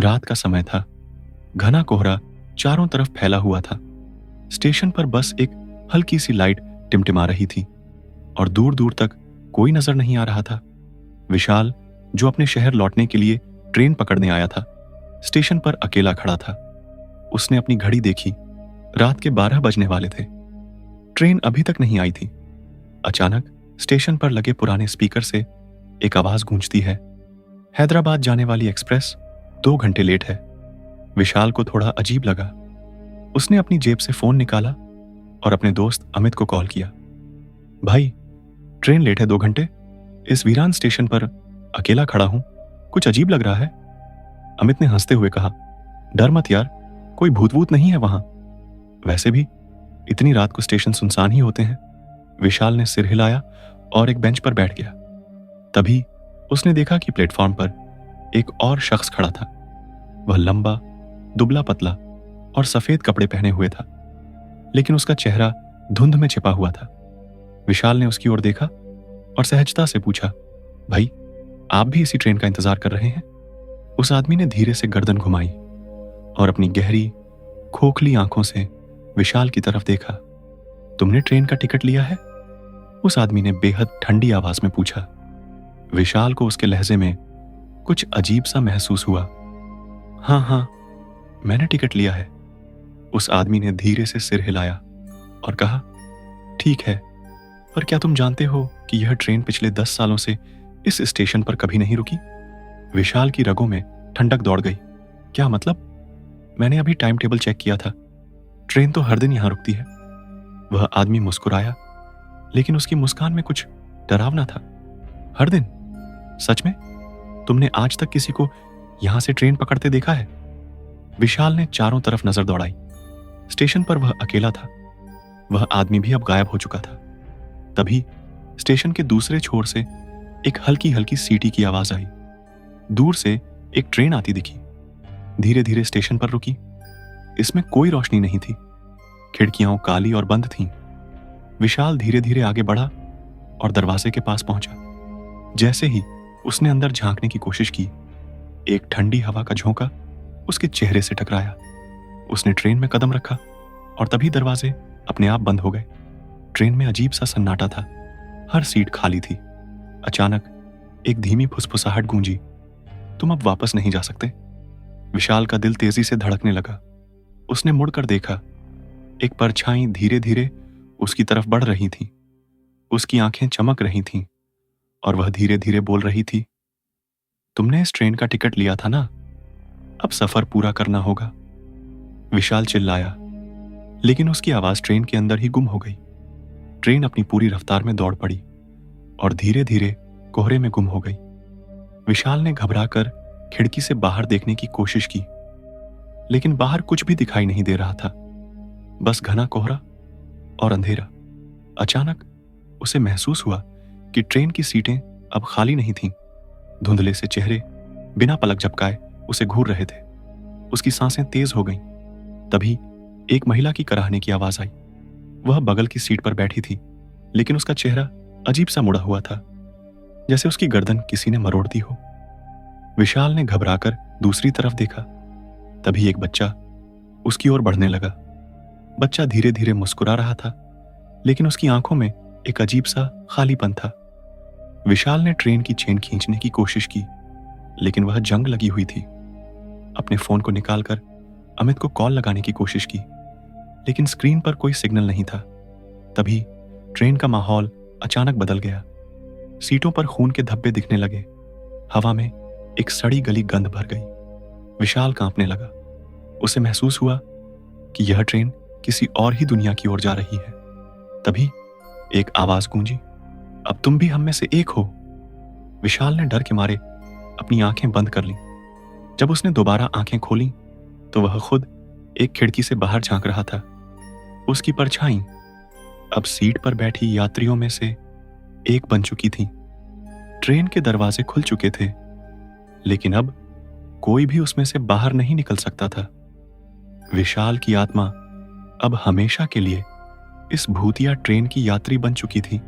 रात का समय था। घना कोहरा चारों तरफ फैला हुआ था। स्टेशन पर बस एक हल्की सी लाइट टिमटिमा रही थी और दूर दूर तक कोई नजर नहीं आ रहा था। विशाल, जो अपने शहर लौटने के लिए ट्रेन पकड़ने आया था, स्टेशन पर अकेला खड़ा था। उसने अपनी घड़ी देखी। रात के 12 बजने वाले थे। ट्रेन अभी तक नहीं आई थी। अचानक स्टेशन पर लगे पुराने स्पीकर से एक आवाज गूंजती है, हैदराबाद जाने वाली एक्सप्रेस 2 घंटे लेट है। विशाल को थोड़ा अजीब लगा। उसने अपनी जेब से फोन निकाला और अपने दोस्त अमित को कॉल किया। भाई, ट्रेन लेट है 2 घंटे। इस वीरान स्टेशन पर अकेला खड़ा हूं, कुछ अजीब लग रहा है। अमित ने हंसते हुए कहा, डर मत यार, कोई भूत वूत नहीं है वहां। वैसे भी इतनी रात को स्टेशन सुनसान ही होते हैं। विशाल ने सिर हिलाया और एक बेंच पर बैठ गया। तभी उसने देखा कि प्लेटफॉर्म पर एक और शख्स खड़ा था। वह लंबा, दुबला पतला और सफेद कपड़े पहने हुए था, लेकिन उसका चेहरा धुंध में छिपा हुआ था। विशाल ने उसकी ओर देखा और सहजता से पूछा, भाई, आप भी इसी ट्रेन का इंतजार कर रहे हैं? उस आदमी ने धीरे से गर्दन घुमाई और अपनी गहरी, खोखली आंखों से विशाल की तरफ देखा। तुमने ट्रेन का टिकट लिया है? उस आदमी ने बेहद ठंडी आवाज में पूछा। विशाल को उसके लहजे में कुछ अजीब सा महसूस हुआ। हाँ, मैंने टिकट लिया है। उस आदमी ने धीरे से सिर हिलाया और कहा, ठीक है, पर क्या तुम जानते हो कि यह ट्रेन पिछले 10 सालों से इस स्टेशन पर कभी नहीं रुकी? विशाल की रगों में ठंडक दौड़ गई। क्या मतलब? मैंने अभी टाइम टेबल चेक किया था। ट्रेन तो हर दिन यहां रुकती है। वह आदमी मुस्कुराया, लेकिन उसकी मुस्कान में कुछ डरावना था। हर दिन? सच में? तुमने आज तक किसी को यहां से ट्रेन पकड़ते देखा है? विशाल ने चारों तरफ नजर दौड़ाई। स्टेशन पर वह अकेला था। वह आदमी भी अब गायब हो चुका था। तभी स्टेशन के दूसरे छोर से एक हल्की हल्की सीटी की आवाज आई। दूर से एक ट्रेन आती दिखी। धीरे धीरे स्टेशन पर रुकी। इसमें कोई रोशनी नहीं थी। खिड़कियां काली और बंद थीं। विशाल धीरे धीरे आगे बढ़ा और दरवाजे के पास पहुंचा। जैसे ही उसने अंदर झांकने की कोशिश की, एक ठंडी हवा का झोंका उसके चेहरे से टकराया। उसने ट्रेन में कदम रखा और तभी दरवाजे अपने आप बंद हो गए। ट्रेन में अजीब सा सन्नाटा था। हर सीट खाली थी। अचानक एक धीमी फुसफुसाहट गूंजी, तुम अब वापस नहीं जा सकते। विशाल का दिल तेजी से धड़कने लगा। उसने मुड़कर देखा। एक परछाई धीरे धीरे उसकी तरफ बढ़ रही थी। उसकी आंखें चमक रही थीं और वह धीरे धीरे बोल रही थी, तुमने इस ट्रेन का टिकट लिया था ना, अब सफर पूरा करना होगा। विशाल चिल्लाया, लेकिन उसकी आवाज ट्रेन के अंदर ही गुम हो गई। ट्रेन अपनी पूरी रफ्तार में दौड़ पड़ी और धीरे धीरे कोहरे में गुम हो गई। विशाल ने घबराकर खिड़की से बाहर देखने की कोशिश की, लेकिन बाहर कुछ भी दिखाई नहीं दे रहा था, बस घना कोहरा और अंधेरा। अचानक उसे महसूस हुआ कि ट्रेन की सीटें अब खाली नहीं थीं। धुंधले से चेहरे बिना पलक झपकाए उसे घूर रहे थे। उसकी सांसें तेज हो गईं। तभी एक महिला की कराहने की आवाज आई। वह बगल की सीट पर बैठी थी, लेकिन उसका चेहरा अजीब सा मुड़ा हुआ था, जैसे उसकी गर्दन किसी ने मरोड़ दी हो। विशाल ने घबराकर दूसरी तरफ देखा। तभी एक बच्चा उसकी ओर बढ़ने लगा। बच्चा धीरे धीरे मुस्कुरा रहा था, लेकिन उसकी आंखों में एक अजीब सा खालीपन था। विशाल ने ट्रेन की चेन खींचने की कोशिश की, लेकिन वह जंग लगी हुई थी। अपने फोन को निकालकर अमित को कॉल लगाने की कोशिश की, लेकिन स्क्रीन पर कोई सिग्नल नहीं था। तभी ट्रेन का माहौल अचानक बदल गया। सीटों पर खून के धब्बे दिखने लगे। हवा में एक सड़ी गली गंध भर गई। विशाल कांपने लगा। उसे महसूस हुआ कि यह ट्रेन किसी और ही दुनिया की ओर जा रही है। तभी एक आवाज गूंजी, अब तुम भी हम में से एक हो। विशाल ने डर के मारे अपनी आंखें बंद कर लीं। जब उसने दोबारा आंखें खोलीं, तो वह खुद एक खिड़की से बाहर झांक रहा था। उसकी परछाई अब सीट पर बैठी यात्रियों में से एक बन चुकी थी। ट्रेन के दरवाजे खुल चुके थे, लेकिन अब कोई भी उसमें से बाहर नहीं निकल सकता था। विशाल की आत्मा अब हमेशा के लिए इस भूतिया ट्रेन की यात्री बन चुकी थी।